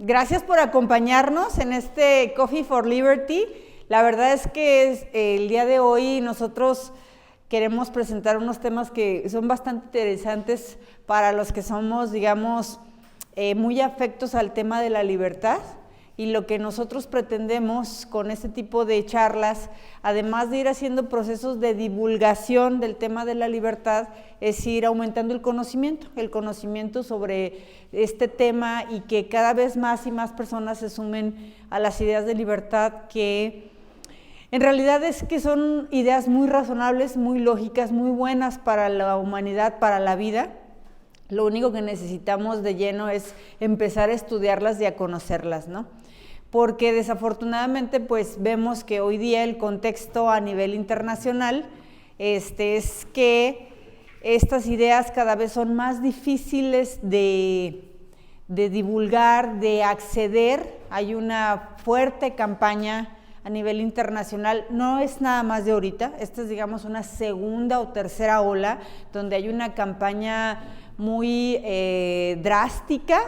Gracias por acompañarnos en este Coffee for Liberty. La verdad es que el día de hoy nosotros queremos presentar unos temas que son bastante interesantes para los que somos, digamos, muy afectos al tema de la libertad. Y lo que nosotros pretendemos con este tipo de charlas, además de ir haciendo procesos de divulgación del tema de la libertad, es ir aumentando el conocimiento sobre este tema y que cada vez más y más personas se sumen a las ideas de libertad que en realidad es que son ideas muy razonables, muy lógicas, muy buenas para la humanidad, para la vida. Lo único que necesitamos de lleno es empezar a estudiarlas y a conocerlas, ¿no? Porque desafortunadamente pues vemos que hoy día el contexto a nivel internacional es que estas ideas cada vez son más difíciles de divulgar, de acceder. Hay una fuerte campaña a nivel internacional, no es nada más de ahorita, esta es digamos una segunda o tercera ola donde hay una campaña muy drástica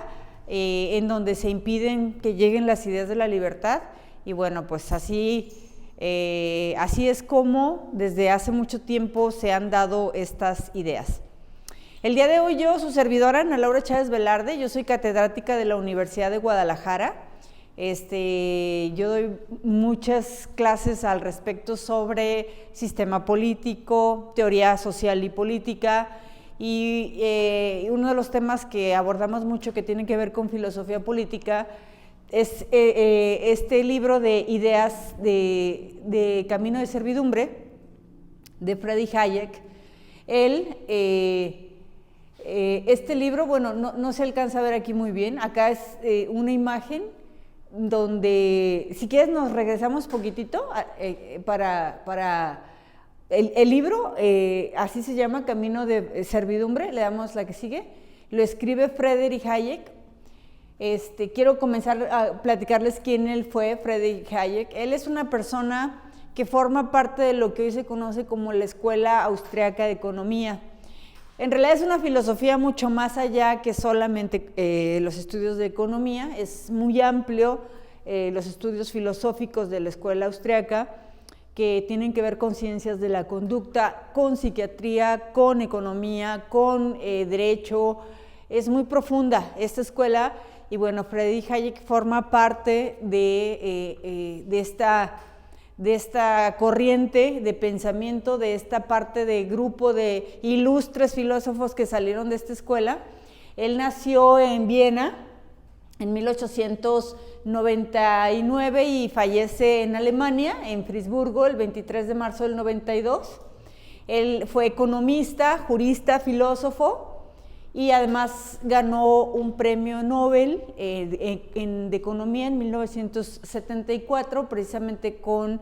en donde se impiden que lleguen las ideas de la libertad y bueno, pues así es como desde hace mucho tiempo se han dado estas ideas. El día de hoy yo, su servidora, Ana Laura Chávez Velarde, yo soy catedrática de la Universidad de Guadalajara. Yo doy muchas clases al respecto sobre sistema político, teoría social y política, y uno de los temas que abordamos mucho que tiene que ver con filosofía política es este libro de ideas de Camino de Servidumbre de Friedrich Hayek. Este libro, bueno, no se alcanza a ver aquí muy bien, acá es una imagen donde, si quieres nos regresamos poquitito para el libro, así se llama, Camino de Servidumbre, le damos la que sigue, lo escribe Friedrich Hayek. Quiero comenzar a platicarles quién él fue, Friedrich Hayek. Él es una persona que forma parte de lo que hoy se conoce como la Escuela Austriaca de Economía. En realidad es una filosofía mucho más allá que solamente los estudios de economía, es muy amplio los estudios filosóficos de la escuela austriaca que tienen que ver con ciencias de la conducta, con psiquiatría, con economía, con derecho. Es muy profunda esta escuela y bueno, Friedrich Hayek forma parte de esta corriente de pensamiento, de esta parte de grupo de ilustres filósofos que salieron de esta escuela. Él nació en Viena en 1899 y fallece en Alemania, en Friburgo, el 23 de marzo del 92. Él fue economista, jurista, filósofo y además ganó un premio Nobel de Economía en 1974, precisamente con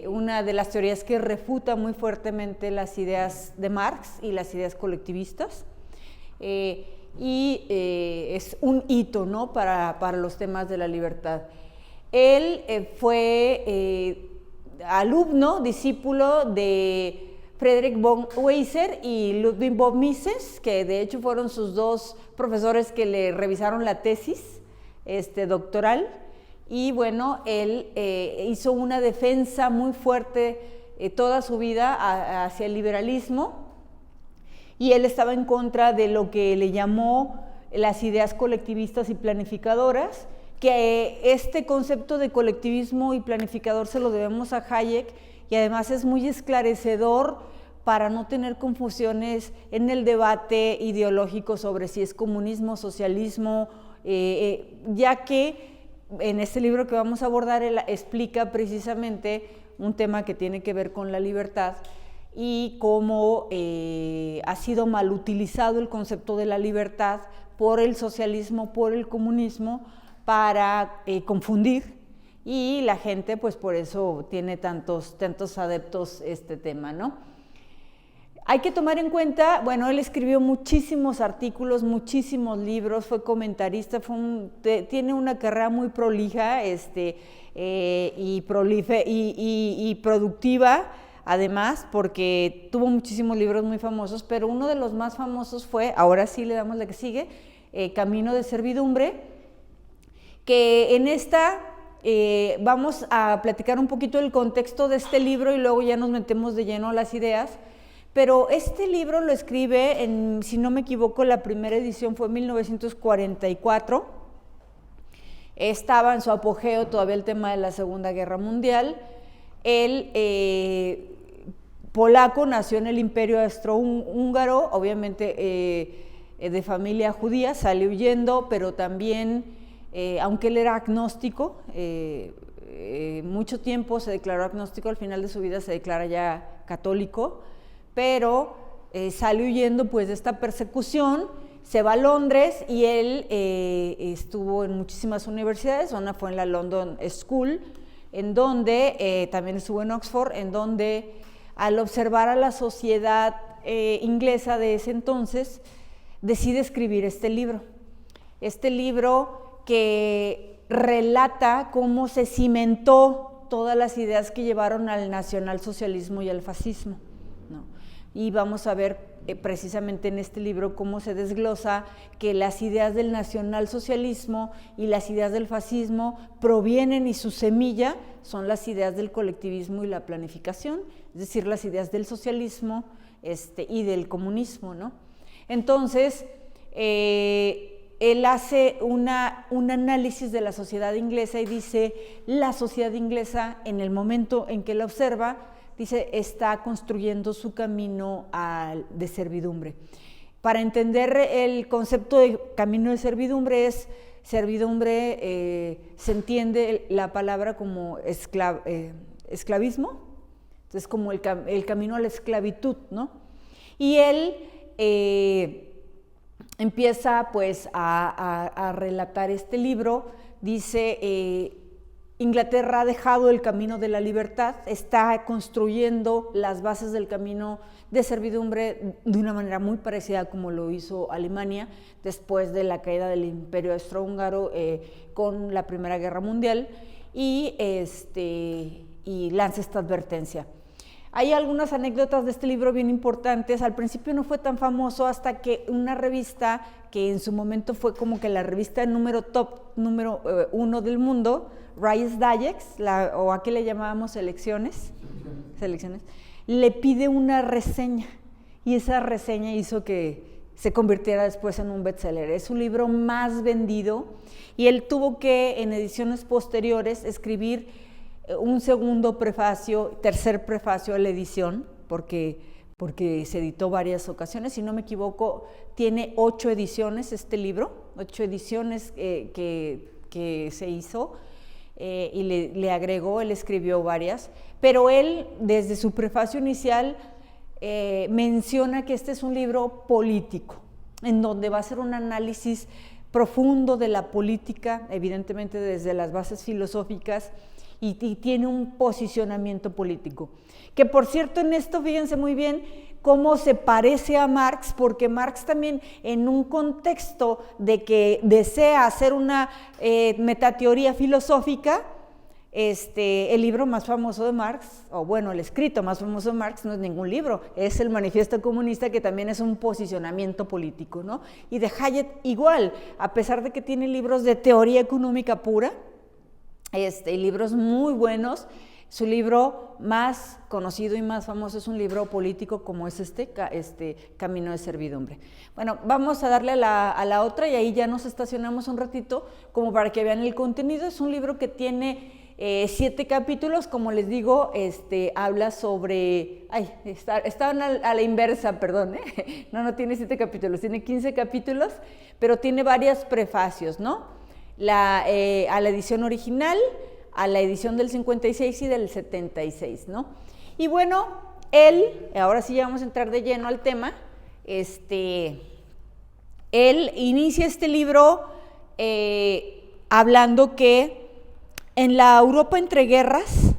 una de las teorías que refuta muy fuertemente las ideas de Marx y las ideas colectivistas. Es un hito, ¿no?, para los temas de la libertad. Él fue alumno, discípulo de Friedrich von Weiser y Ludwig von Mises, que de hecho fueron sus dos profesores que le revisaron la tesis doctoral. Y bueno, él hizo una defensa muy fuerte toda su vida hacia el liberalismo, y él estaba en contra de lo que le llamó las ideas colectivistas y planificadoras, que este concepto de colectivismo y planificador se lo debemos a Hayek, y además es muy esclarecedor para no tener confusiones en el debate ideológico sobre si es comunismo, socialismo, ya que en este libro que vamos a abordar él explica precisamente un tema que tiene que ver con la libertad y cómo ha sido mal utilizado el concepto de la libertad por el socialismo, por el comunismo, para confundir, y la gente pues por eso tiene tantos adeptos este tema, ¿no? Hay que tomar en cuenta, bueno, él escribió muchísimos artículos, muchísimos libros, fue comentarista, tiene una carrera muy prolija y productiva, además, porque tuvo muchísimos libros muy famosos, pero uno de los más famosos fue, ahora sí le damos la que sigue, Camino de Servidumbre, que en esta vamos a platicar un poquito del contexto de este libro y luego ya nos metemos de lleno a las ideas. Pero este libro lo escribe, si no me equivoco, la primera edición fue en 1944. Estaba en su apogeo todavía el tema de la Segunda Guerra Mundial. Él, polaco, nació en el Imperio Austrohúngaro, obviamente de familia judía, salió huyendo, pero también, aunque él era agnóstico, mucho tiempo se declaró agnóstico, al final de su vida se declara ya católico, pero sale huyendo pues de esta persecución, se va a Londres y él estuvo en muchísimas universidades. Una fue en la London School, en donde también estuvo en Oxford, en donde al observar a la sociedad inglesa de ese entonces, decide escribir este libro que relata cómo se cimentó todas las ideas que llevaron al nacionalsocialismo y al fascismo, ¿no? Y vamos a ver precisamente en este libro cómo se desglosa que las ideas del nacionalsocialismo y las ideas del fascismo provienen y su semilla son las ideas del colectivismo y la planificación, es decir, las ideas del socialismo y del comunismo, ¿no? Entonces, él hace un análisis de la sociedad inglesa y dice, la sociedad inglesa, en el momento en que la observa, dice, está construyendo su camino de servidumbre. Para entender el concepto de camino de servidumbre, se entiende la palabra como esclavismo, entonces como el camino a la esclavitud, ¿no? Y él empieza pues a relatar este libro, dice, Inglaterra ha dejado el camino de la libertad, está construyendo las bases del camino de servidumbre de una manera muy parecida como lo hizo Alemania después de la caída del Imperio Austrohúngaro con la Primera Guerra Mundial, y lanza esta advertencia. Hay algunas anécdotas de este libro bien importantes. Al principio no fue tan famoso hasta que una revista que en su momento fue como que la revista número 1 del mundo, Rise Digest, o aquí le llamábamos Selecciones, le pide una reseña, y esa reseña hizo que se convirtiera después en un bestseller. Es su libro más vendido y él tuvo que en ediciones posteriores escribir un segundo prefacio, tercer prefacio a la edición, porque se editó varias ocasiones. Si no me equivoco, tiene 8 ediciones este libro, 8 ediciones que se hizo, y le agregó, él escribió varias, pero él desde su prefacio inicial menciona que este es un libro político, en donde va a hacer un análisis profundo de la política, evidentemente desde las bases filosóficas, y tiene un posicionamiento político. Que por cierto, en esto fíjense muy bien cómo se parece a Marx, porque Marx también en un contexto de que desea hacer una metateoría filosófica, el libro más famoso de Marx, o bueno, el escrito más famoso de Marx no es ningún libro, es el Manifiesto Comunista, que también es un posicionamiento político, ¿no? Y de Hayek igual, a pesar de que tiene libros de teoría económica pura, libros muy buenos, su libro más conocido y más famoso es un libro político como es Camino de Servidumbre. Bueno, vamos a darle a la otra y ahí ya nos estacionamos un ratito como para que vean el contenido. Es un libro que tiene 7 capítulos, como les digo, habla sobre, estaban a la inversa, perdón, no tiene 7 capítulos, tiene 15 capítulos, pero tiene varios prefacios, ¿no? A la edición original, a la edición del 56 y del 76, ¿no? Y bueno, ahora sí ya vamos a entrar de lleno al tema, él inicia este libro hablando que en la Europa entre guerras,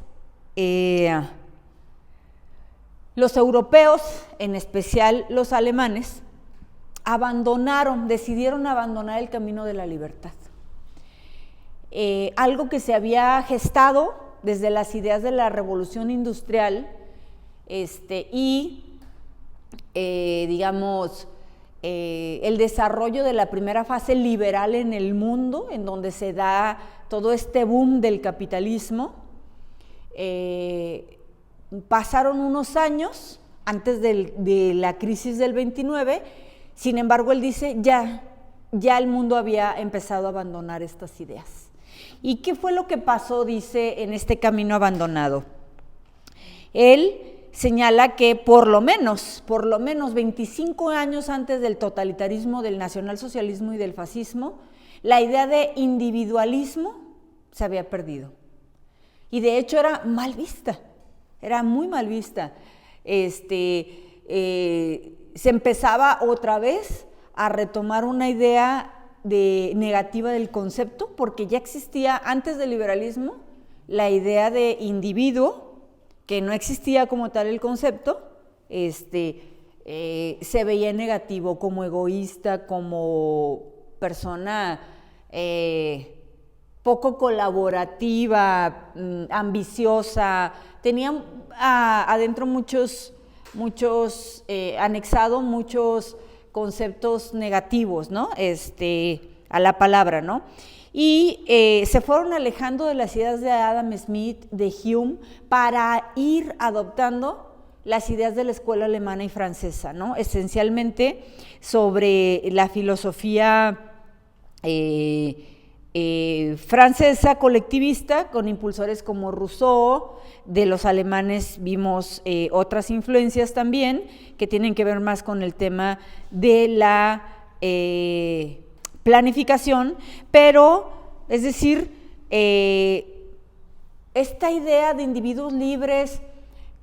los europeos, en especial los alemanes, decidieron abandonar el camino de la libertad. Algo que se había gestado desde las ideas de la revolución industrial digamos, el desarrollo de la primera fase liberal en el mundo, en donde se da todo este boom del capitalismo. Pasaron unos años antes de la crisis del 29, sin embargo él dice ya el mundo había empezado a abandonar estas ideas. ¿Y qué fue lo que pasó, dice, en este camino abandonado? Él señala que por lo menos 25 años antes del totalitarismo, del nacionalsocialismo y del fascismo, la idea de individualismo se había perdido. Y de hecho era mal vista, era muy mal vista. Se empezaba otra vez a retomar una idea negativa del concepto, porque ya existía antes del liberalismo la idea de individuo, que no existía como tal el concepto, se veía negativo, como egoísta, como persona poco colaborativa, ambiciosa. Tenía adentro anexado muchos conceptos negativos, ¿no? A la palabra, ¿no? Y se fueron alejando de las ideas de Adam Smith, de Hume, para ir adoptando las ideas de la escuela alemana y francesa, ¿no? Esencialmente sobre la filosofía francesa colectivista, con impulsores como Rousseau. De los alemanes vimos otras influencias también, que tienen que ver más con el tema de la planificación, pero, es decir, esta idea de individuos libres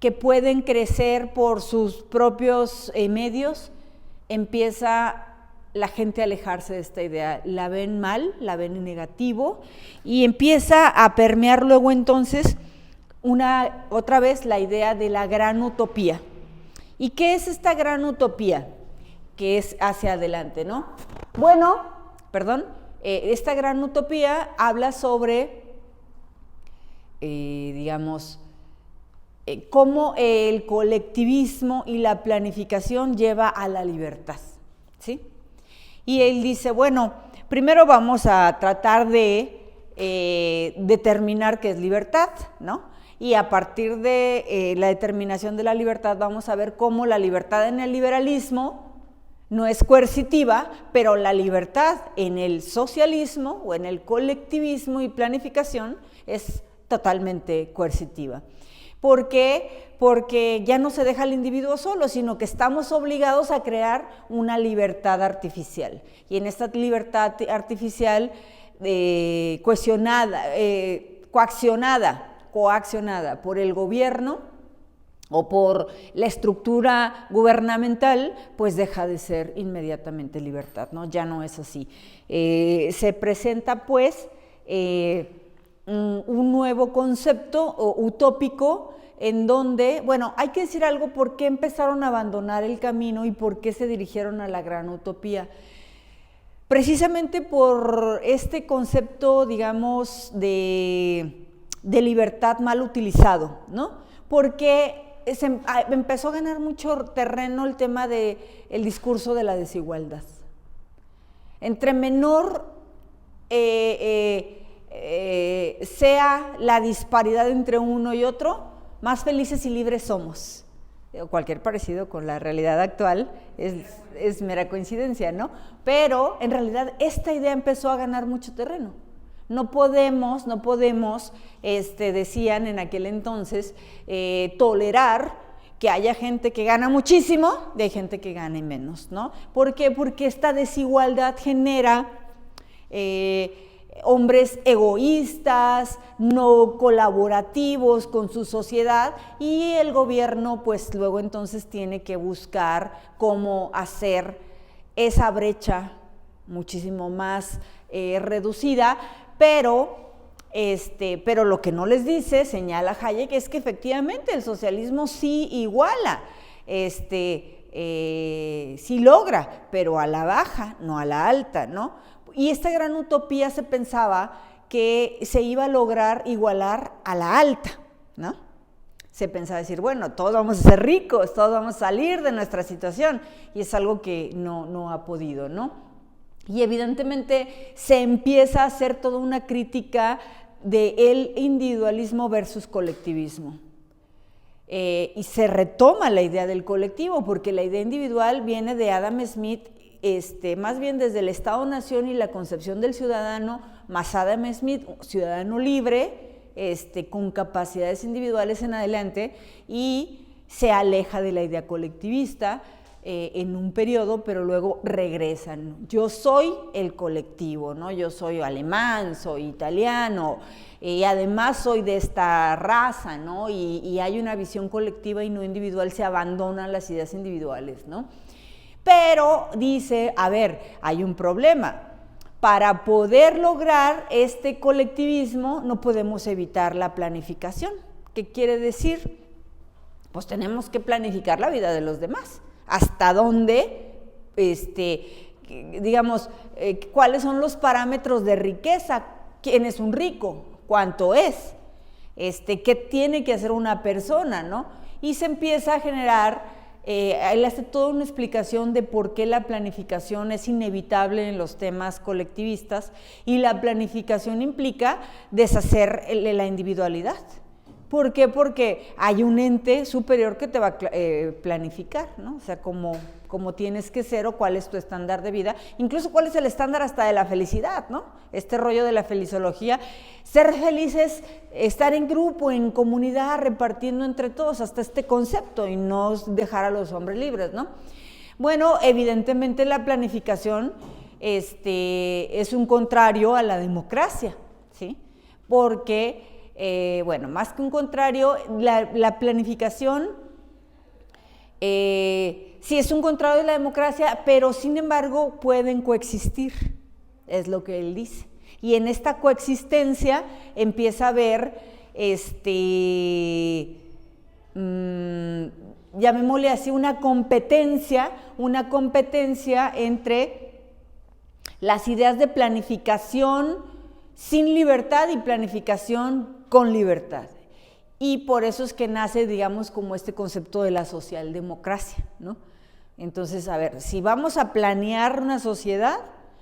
que pueden crecer por sus propios medios, empieza la gente a alejarse de esta idea, la ven mal, la ven en negativo, y empieza a permear luego entonces otra vez la idea de la gran utopía. ¿Y qué es esta gran utopía? Que es hacia adelante, ¿no? Bueno, esta gran utopía habla sobre, cómo el colectivismo y la planificación lleva a la libertad, ¿sí? Y él dice, bueno, primero vamos a tratar de determinar qué es libertad, ¿no? Y a partir de la determinación de la libertad vamos a ver cómo la libertad en el liberalismo no es coercitiva, pero la libertad en el socialismo o en el colectivismo y planificación es totalmente coercitiva. ¿Por qué? Porque ya no se deja al individuo solo, sino que estamos obligados a crear una libertad artificial. Y en esta libertad artificial coaccionada por el gobierno o por la estructura gubernamental, pues deja de ser inmediatamente libertad, ¿no? Ya no es así. Se presenta pues un nuevo concepto utópico en donde, bueno, hay que decir algo, por qué empezaron a abandonar el camino y por qué se dirigieron a la gran utopía. Precisamente por este concepto, digamos, de libertad mal utilizado, ¿no? Porque empezó a ganar mucho terreno el tema del discurso de la desigualdad. Entre menor sea la disparidad entre uno y otro, más felices y libres somos. Cualquier parecido con la realidad actual es mera coincidencia, ¿no? Pero en realidad esta idea empezó a ganar mucho terreno. No podemos, decían en aquel entonces, tolerar que haya gente que gana muchísimo de gente que gane menos, ¿no? ¿Por qué? Porque esta desigualdad genera hombres egoístas, no colaborativos con su sociedad, y el gobierno pues luego entonces tiene que buscar cómo hacer esa brecha muchísimo más reducida, pero lo que no les dice, señala Hayek, es que efectivamente el socialismo sí iguala, sí logra, pero a la baja, no a la alta, ¿no? Y esta gran utopía se pensaba que se iba a lograr igualar a la alta, ¿no? se pensaba decir, bueno, todos vamos a ser ricos, todos vamos a salir de nuestra situación, y es algo que no ha podido, ¿no? Y evidentemente se empieza a hacer toda una crítica del individualismo versus colectivismo. Y se retoma la idea del colectivo, porque la idea individual viene de Adam Smith, más bien desde el Estado-Nación y la concepción del ciudadano, más Adam Smith, ciudadano libre, con capacidades individuales en adelante, y se aleja de la idea colectivista en un periodo, pero luego regresan. Yo soy el colectivo, ¿no? Yo soy alemán, soy italiano, y además soy de esta raza, ¿no? Y hay una visión colectiva y no individual, se abandonan las ideas individuales, ¿no? Pero dice, a ver, hay un problema. Para poder lograr este colectivismo no podemos evitar la planificación. ¿Qué quiere decir? Pues tenemos que planificar la vida de los demás. Hasta dónde, digamos, cuáles son los parámetros de riqueza, quién es un rico, cuánto es, qué tiene que hacer una persona, ¿no? Y se empieza a generar, él hace toda una explicación de por qué la planificación es inevitable en los temas colectivistas, y la planificación implica deshacer la individualidad. ¿Por qué? Porque hay un ente superior que te va a planificar, ¿no? O sea, cómo tienes que ser o cuál es tu estándar de vida, incluso cuál es el estándar hasta de la felicidad, ¿no? Este rollo de la felizología, ser felices, estar en grupo, en comunidad, repartiendo entre todos, hasta este concepto, y no dejar a los hombres libres, ¿no? Bueno, evidentemente la planificación es un contrario a la democracia, ¿sí? Porque bueno, más que un contrario, la planificación sí es un contrario de la democracia, pero sin embargo pueden coexistir, es lo que él dice. Y en esta coexistencia empieza a haber, llamémosle así, una competencia entre las ideas de planificación sin libertad y planificación con libertad. Y por eso es que nace, digamos, como este concepto de la socialdemocracia, ¿no? Entonces, a ver, si vamos a planear una sociedad,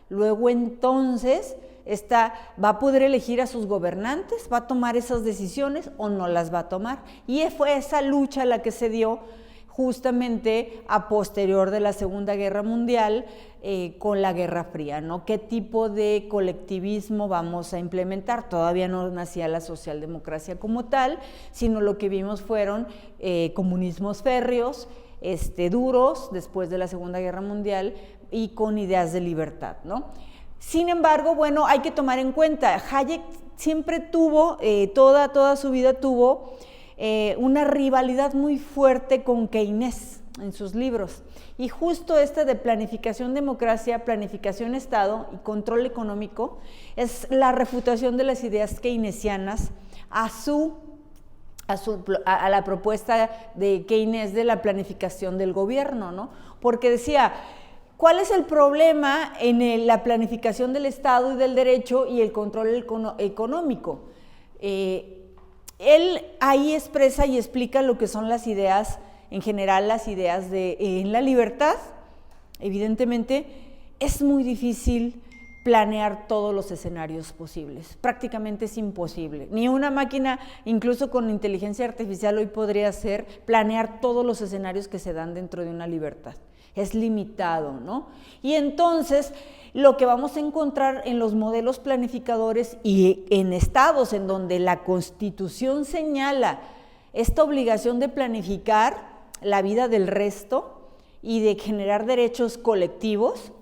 luego entonces esta va a poder elegir a sus gobernantes, va a tomar esas decisiones o no las va a tomar. Y fue esa lucha la que se dio justamente a posterior de la Segunda Guerra Mundial, con la Guerra Fría, ¿no? ¿Qué tipo de colectivismo vamos a implementar? Todavía no nacía la socialdemocracia como tal, sino lo que vimos fueron comunismos férreos, duros, después de la Segunda Guerra Mundial, y con ideas de libertad, ¿no? Sin embargo, bueno, hay que tomar en cuenta, Hayek siempre tuvo, toda su vida tuvo una rivalidad muy fuerte con Keynes en sus libros, y justo de planificación democracia, planificación Estado y control económico es la refutación de las ideas keynesianas a la propuesta de Keynes de la planificación del gobierno, ¿no? Porque decía, ¿cuál es el problema en la planificación del Estado y del derecho y el control económico? Él ahí expresa y explica lo que son las ideas, en general las ideas en la libertad. Evidentemente es muy difícil planear todos los escenarios posibles, prácticamente es imposible. Ni una máquina, incluso con inteligencia artificial hoy podría planear todos los escenarios que se dan dentro de una libertad. Es limitado, ¿no? Y entonces lo que vamos a encontrar en los modelos planificadores y en estados en donde la Constitución señala esta obligación de planificar la vida del resto y de generar derechos colectivos,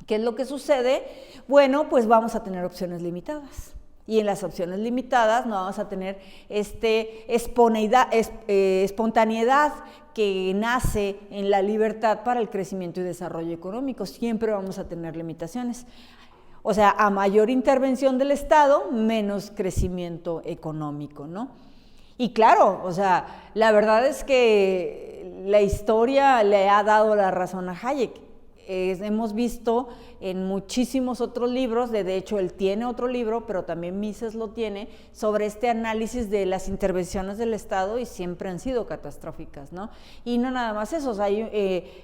¿qué es lo que sucede? Bueno, pues vamos a tener opciones limitadas. Y en las opciones limitadas no vamos a tener espontaneidad que nace en la libertad para el crecimiento y desarrollo económico. Siempre vamos a tener limitaciones. O sea, a mayor intervención del Estado, menos crecimiento económico, ¿no? Y claro, o sea, la verdad es que la historia le ha dado la razón a Hayek. hemos visto en muchísimos otros libros, de hecho él tiene otro libro, pero también Mises lo tiene, sobre este análisis de las intervenciones del Estado y siempre han sido catastróficas, ¿no? Y no nada más eso, o sea,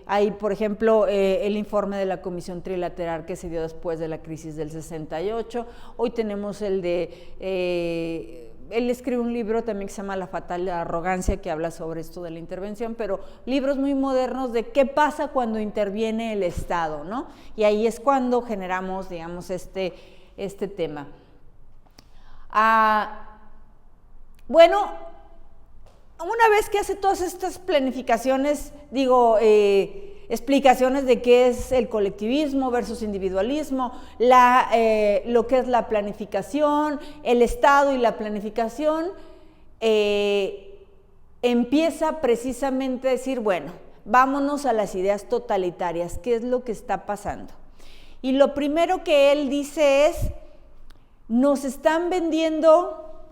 hay por ejemplo, el informe de la Comisión Trilateral que se dio después de la crisis del 68, hoy tenemos el de... él escribe un libro también que se llama La fatal arrogancia, que habla sobre esto de la intervención, pero libros muy modernos de qué pasa cuando interviene el Estado, ¿no? Y ahí es cuando generamos, digamos, este tema. Bueno, una vez que hace todas estas planificaciones, explicaciones de qué es el colectivismo versus individualismo, lo que es la planificación, el Estado y la planificación, empieza precisamente a decir, bueno, vámonos a las ideas totalitarias, ¿qué es lo que está pasando? Y lo primero que él dice es, nos están vendiendo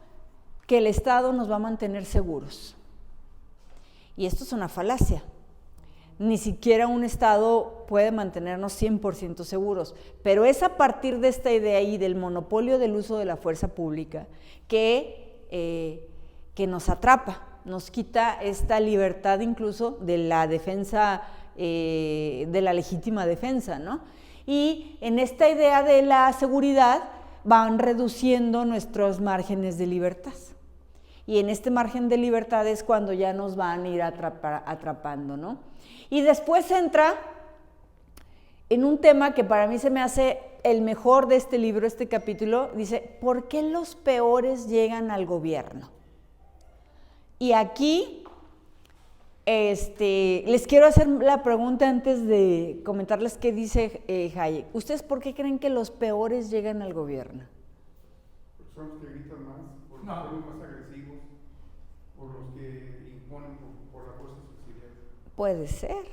que el Estado nos va a mantener seguros. Y esto es una falacia. Ni siquiera un Estado puede mantenernos 100% seguros, pero es a partir de esta idea y del monopolio del uso de la fuerza pública que nos atrapa, nos quita esta libertad incluso de la defensa, de la legítima defensa, ¿no? Y en esta idea de la seguridad van reduciendo nuestros márgenes de libertad. Y en este margen de libertad es cuando ya nos van a ir atrapando, ¿no? Y después entra en un tema que para mí se me hace el mejor de este libro, este capítulo, dice, ¿por qué los peores llegan al gobierno? Y aquí les quiero hacer la pregunta antes de comentarles qué dice Hayek. ¿Ustedes por qué creen que los peores llegan al gobierno? Porque son los que gritan más, porque son los más agresivos, por los que imponen por la fuerza subsidiaria. Puede ser.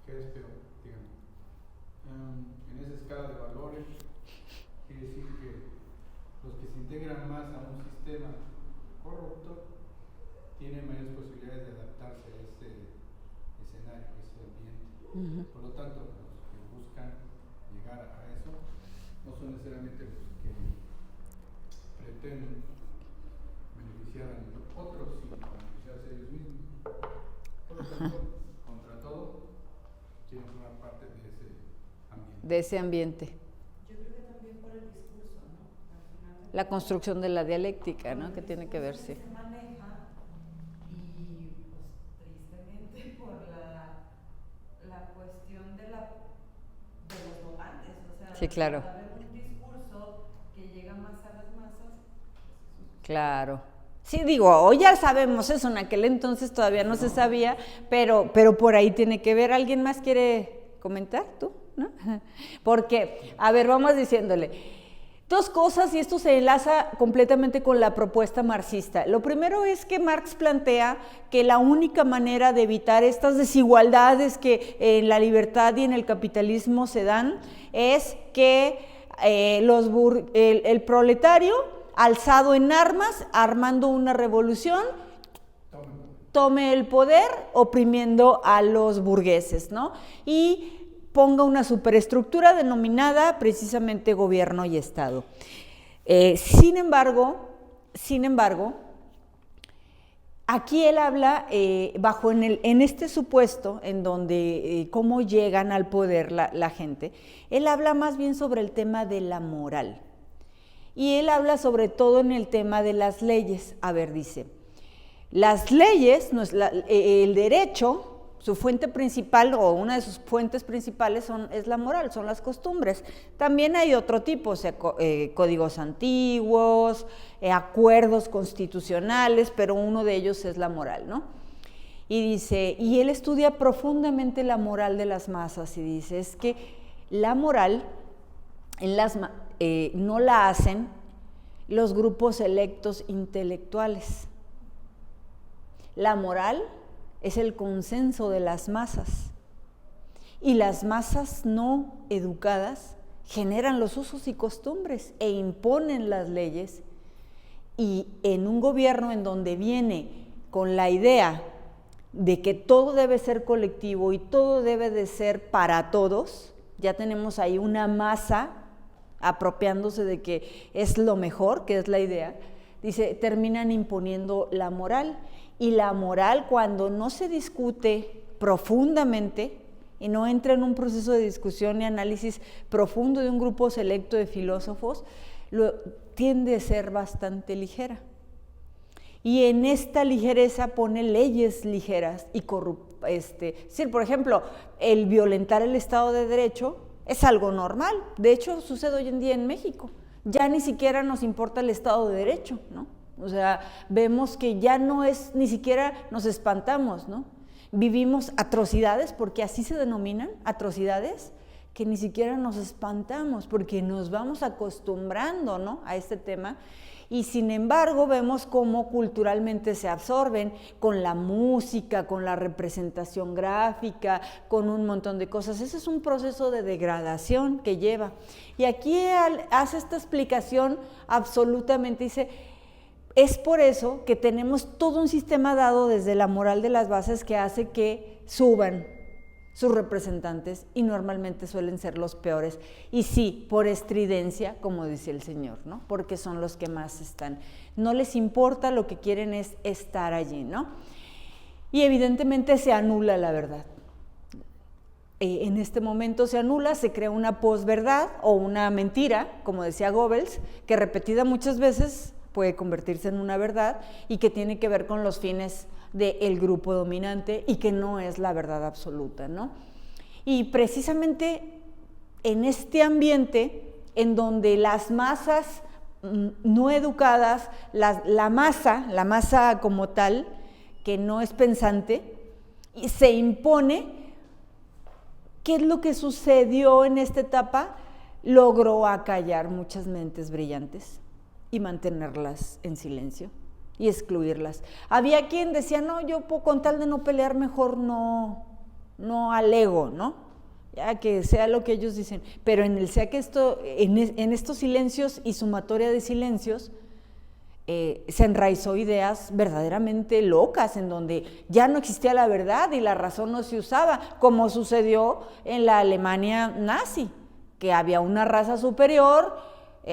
¿Qué es peor? Digamos. En esa escala de valores, quiere decir que los que se integran más a un sistema corrupto tienen mayores posibilidades de adaptarse a ese escenario, a ese ambiente. Por lo tanto, los que buscan llegar a eso no son necesariamente los que pretenden beneficiar a otros, sino beneficiarse a ellos mismos. Por lo tanto, contra todo, quieren formar parte de ese ambiente. De ese ambiente. Yo creo que también por el discurso, ¿no? Al final, La construcción de la dialéctica, ¿no? Que tiene que ver, sí. se maneja y, pues, tristemente por la cuestión de los votantes, o sea, Sí, claro. al haber un discurso que llega más a las masas, Claro. Sí, digo, hoy ya sabemos eso, en aquel entonces todavía no se sabía, pero por ahí tiene que ver. ¿Alguien más quiere comentar? ¿Tú? ¿No? Porque, a ver, vamos diciéndole. Dos cosas, y esto se enlaza completamente con la propuesta marxista. Lo primero es que Marx plantea que la única manera de evitar estas desigualdades que en la libertad y en el capitalismo se dan es que el proletario, alzado en armas, armando una revolución, tome el poder oprimiendo a los burgueses, ¿no? Y ponga una superestructura denominada precisamente gobierno y Estado. Sin embargo, aquí él habla en este supuesto en donde cómo llegan al poder la gente, él habla más bien sobre el tema de la moral. Y él habla sobre todo en el tema de las leyes. A ver, dice, las leyes, el derecho, su fuente principal o una de sus fuentes principales es la moral, son las costumbres. También hay otro tipo, o sea, códigos antiguos, acuerdos constitucionales, pero uno de ellos es la moral, ¿no? Y dice, y él estudia profundamente la moral de las masas y dice, es que la moral no la hacen los grupos electos intelectuales. La moral es el consenso de las masas y las masas no educadas generan los usos y costumbres e imponen las leyes, y en un gobierno en donde viene con la idea de que todo debe ser colectivo y todo debe de ser para todos, ya tenemos ahí una masa apropiándose de que es lo mejor, que es la idea, dice, terminan imponiendo la moral. Y la moral, cuando no se discute profundamente y no entra en un proceso de discusión y análisis profundo de un grupo selecto de filósofos, tiende a ser bastante ligera. Y en esta ligereza pone leyes ligeras y por ejemplo, el violentar el Estado de Derecho es algo normal. De hecho, sucede hoy en día en México. Ya ni siquiera nos importa el Estado de Derecho, ¿no? O sea, vemos que ya no es, ni siquiera nos espantamos, ¿no? Vivimos atrocidades, porque así se denominan, atrocidades, que ni siquiera nos espantamos, porque nos vamos acostumbrando, ¿no?, a este tema. Y sin embargo vemos cómo culturalmente se absorben con la música, con la representación gráfica, con un montón de cosas. Ese es un proceso de degradación que lleva. Y aquí hace esta explicación absolutamente, dice, es por eso que tenemos todo un sistema dado desde la moral de las bases que hace que suban sus representantes y normalmente suelen ser los peores. Y sí, por estridencia, como dice el Señor, ¿no? Porque son los que más están. No les importa, lo que quieren es estar allí, ¿no? Y evidentemente se anula la verdad. En este momento se anula, se crea una posverdad o una mentira, como decía Goebbels, que repetida muchas veces puede convertirse en una verdad y que tiene que ver con los fines del grupo dominante y que no es la verdad absoluta, ¿no? Y precisamente en este ambiente en donde las masas no educadas, la masa como tal, que no es pensante, se impone. ¿Qué es lo que sucedió en esta etapa? Logró acallar muchas mentes brillantes y mantenerlas en silencio y excluirlas. Había quien decía, no, yo con tal de no pelear mejor no alego, ¿no? Ya que sea lo que ellos dicen. Pero en estos silencios y sumatoria de silencios se enraizó ideas verdaderamente locas, en donde ya no existía la verdad y la razón no se usaba, como sucedió en la Alemania nazi, que había una raza superior,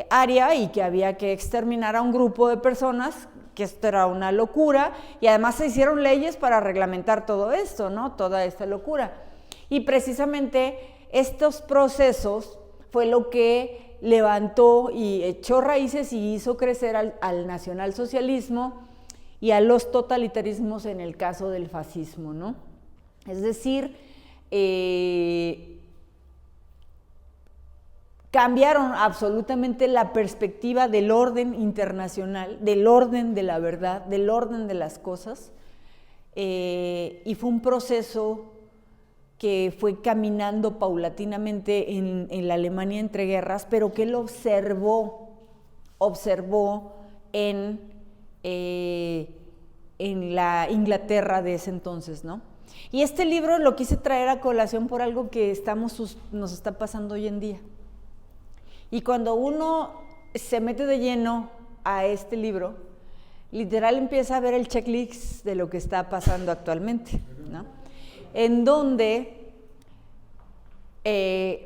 aria, y que había que exterminar a un grupo de personas, que esto era una locura, y además se hicieron leyes para reglamentar todo esto, ¿no? Toda esta locura. Y precisamente estos procesos fue lo que levantó y echó raíces y hizo crecer al nacionalsocialismo y a los totalitarismos en el caso del fascismo, ¿no? Es decir, cambiaron absolutamente la perspectiva del orden internacional, del orden de la verdad, del orden de las cosas, y fue un proceso que fue caminando paulatinamente en la Alemania entre guerras, pero que él observó en la Inglaterra de ese entonces, ¿no? Y este libro lo quise traer a colación por algo que nos está pasando hoy en día. Y cuando uno se mete de lleno a este libro, literal empieza a ver el checklist de lo que está pasando actualmente, ¿no? En donde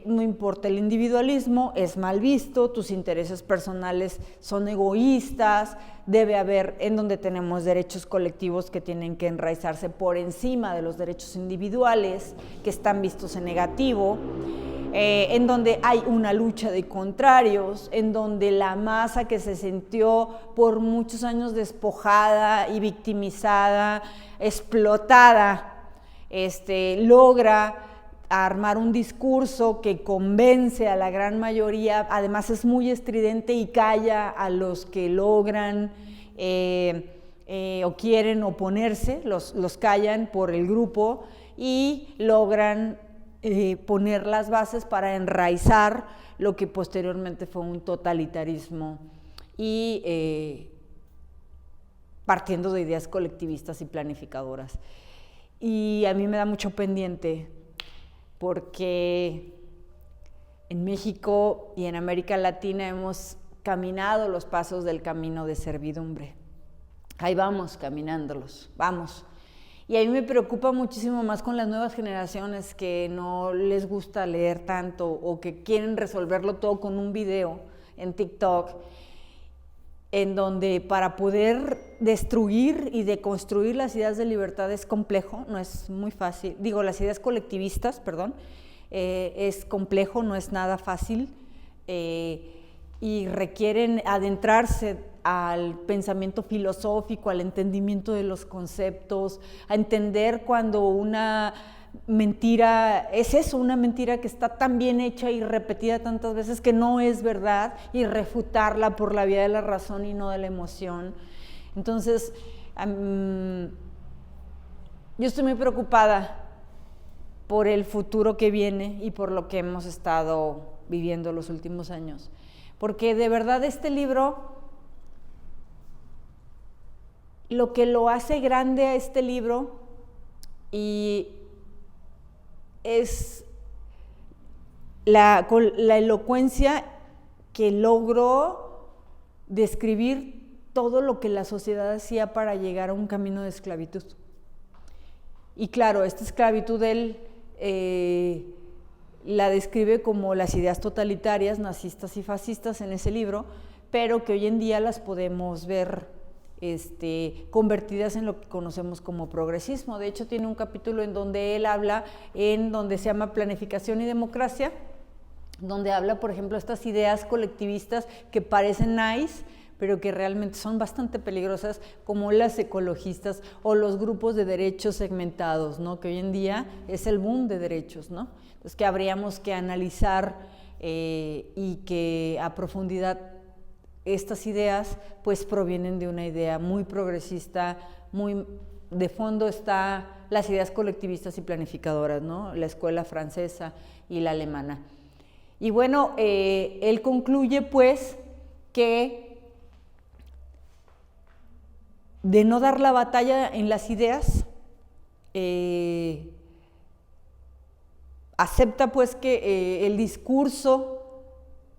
no importa el individualismo, es mal visto, tus intereses personales son egoístas, debe haber, en donde tenemos derechos colectivos que tienen que enraizarse por encima de los derechos individuales, que están vistos en negativo, en donde hay una lucha de contrarios, en donde la masa que se sintió por muchos años despojada y victimizada, explotada, logra armar un discurso que convence a la gran mayoría, además es muy estridente y calla a los que logran o quieren oponerse, los callan por el grupo y logran poner las bases para enraizar lo que posteriormente fue un totalitarismo y partiendo de ideas colectivistas y planificadoras. Y a mí me da mucho pendiente porque en México y en América Latina hemos caminado los pasos del camino de servidumbre. ahí vamos caminándolos, vamos. Y a mí me preocupa muchísimo más con las nuevas generaciones que no les gusta leer tanto o que quieren resolverlo todo con un video en TikTok, en donde para poder destruir y deconstruir las ideas de libertad es complejo, no es muy fácil, digo, las ideas colectivistas, perdón, es complejo, no es nada fácil, y requieren adentrarse al pensamiento filosófico, al entendimiento de los conceptos, a entender cuando una mentira es eso, una mentira que está tan bien hecha y repetida tantas veces que no es verdad, y refutarla por la vía de la razón y no de la emoción. Entonces, yo estoy muy preocupada por el futuro que viene y por lo que hemos estado viviendo los últimos años, porque de verdad este libro, lo que lo hace grande a este libro y es la elocuencia que logró describir todo lo que la sociedad hacía para llegar a un camino de esclavitud. Y claro, esta esclavitud él la describe como las ideas totalitarias, nazistas y fascistas en ese libro, pero que hoy en día las podemos ver convertidas en lo que conocemos como progresismo. De hecho, tiene un capítulo en donde él habla, donde se llama Planificación y Democracia, donde habla, por ejemplo, estas ideas colectivistas que parecen nice, pero que realmente son bastante peligrosas, como las ecologistas o los grupos de derechos segmentados, ¿no? Que hoy en día es el boom de derechos, ¿no? Entonces, que habríamos que analizar y que a profundidad estas ideas pues provienen de una idea muy progresista, muy de fondo está las ideas colectivistas y planificadoras, ¿no? La escuela francesa y la alemana. Y bueno, él concluye pues que de no dar la batalla en las ideas, acepta pues que el discurso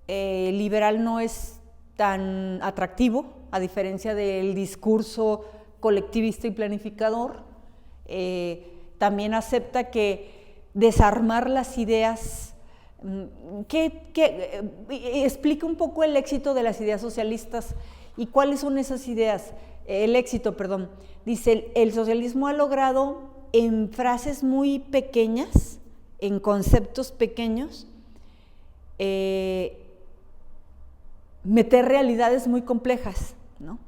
liberal no es tan atractivo, a diferencia del discurso colectivista y planificador. También acepta que desarmar las ideas, explica un poco el éxito de las ideas socialistas y cuáles son esas ideas, el éxito, perdón. Dice, el socialismo ha logrado en frases muy pequeñas, en conceptos pequeños, meter realidades muy complejas, ¿no?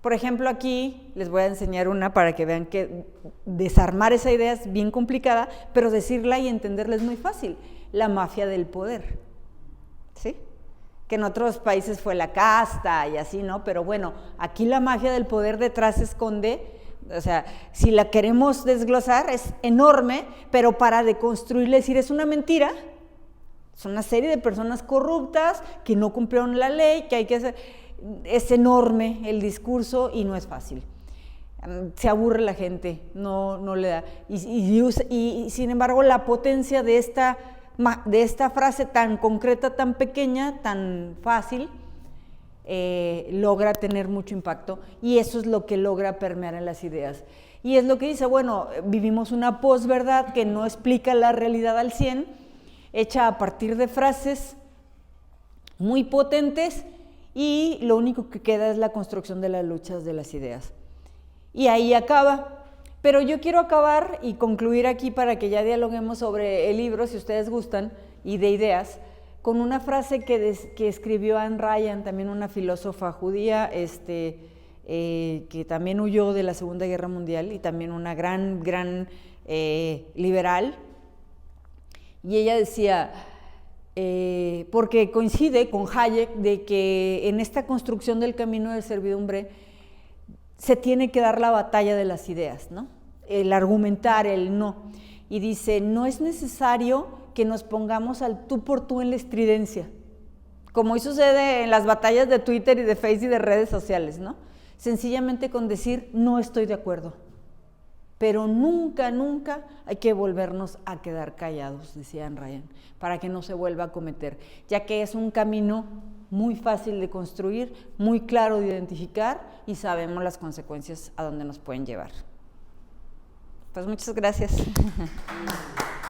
Por ejemplo, aquí les voy a enseñar una para que vean que desarmar esa idea es bien complicada, pero decirla y entenderla es muy fácil. La mafia del poder, ¿sí? Que en otros países fue la casta y así, ¿no? Pero bueno, aquí la mafia del poder detrás se esconde, o sea, si la queremos desglosar es enorme, pero para deconstruirla, decir es una mentira. Es una serie de personas corruptas que no cumplieron la ley, que hay que hacer. Es enorme el discurso y no es fácil. Se aburre la gente, no le da. Y sin embargo, la potencia de esta frase tan concreta, tan pequeña, tan fácil, logra tener mucho impacto, y eso es lo que logra permear en las ideas. Y es lo que dice, bueno, vivimos una posverdad que no explica la realidad al 100%, hecha a partir de frases muy potentes, y lo único que queda es la construcción de las luchas de las ideas. Y ahí acaba. Pero yo quiero acabar y concluir aquí para que ya dialoguemos sobre el libro, si ustedes gustan, y de ideas, con una frase que escribió Ayn Rand, también una filósofa judía, que también huyó de la Segunda Guerra Mundial y también una gran liberal. Y ella decía, porque coincide con Hayek, de que en esta construcción del camino de servidumbre se tiene que dar la batalla de las ideas, ¿no? El argumentar, el no. Y dice, no es necesario que nos pongamos al tú por tú en la estridencia, como hoy sucede en las batallas de Twitter y de Facebook y de redes sociales, ¿no? Sencillamente con decir, no estoy de acuerdo. Pero nunca hay que volvernos a quedar callados, decía Ayn Rand, para que no se vuelva a cometer, ya que es un camino muy fácil de construir, muy claro de identificar y sabemos las consecuencias a dónde nos pueden llevar. Pues muchas gracias.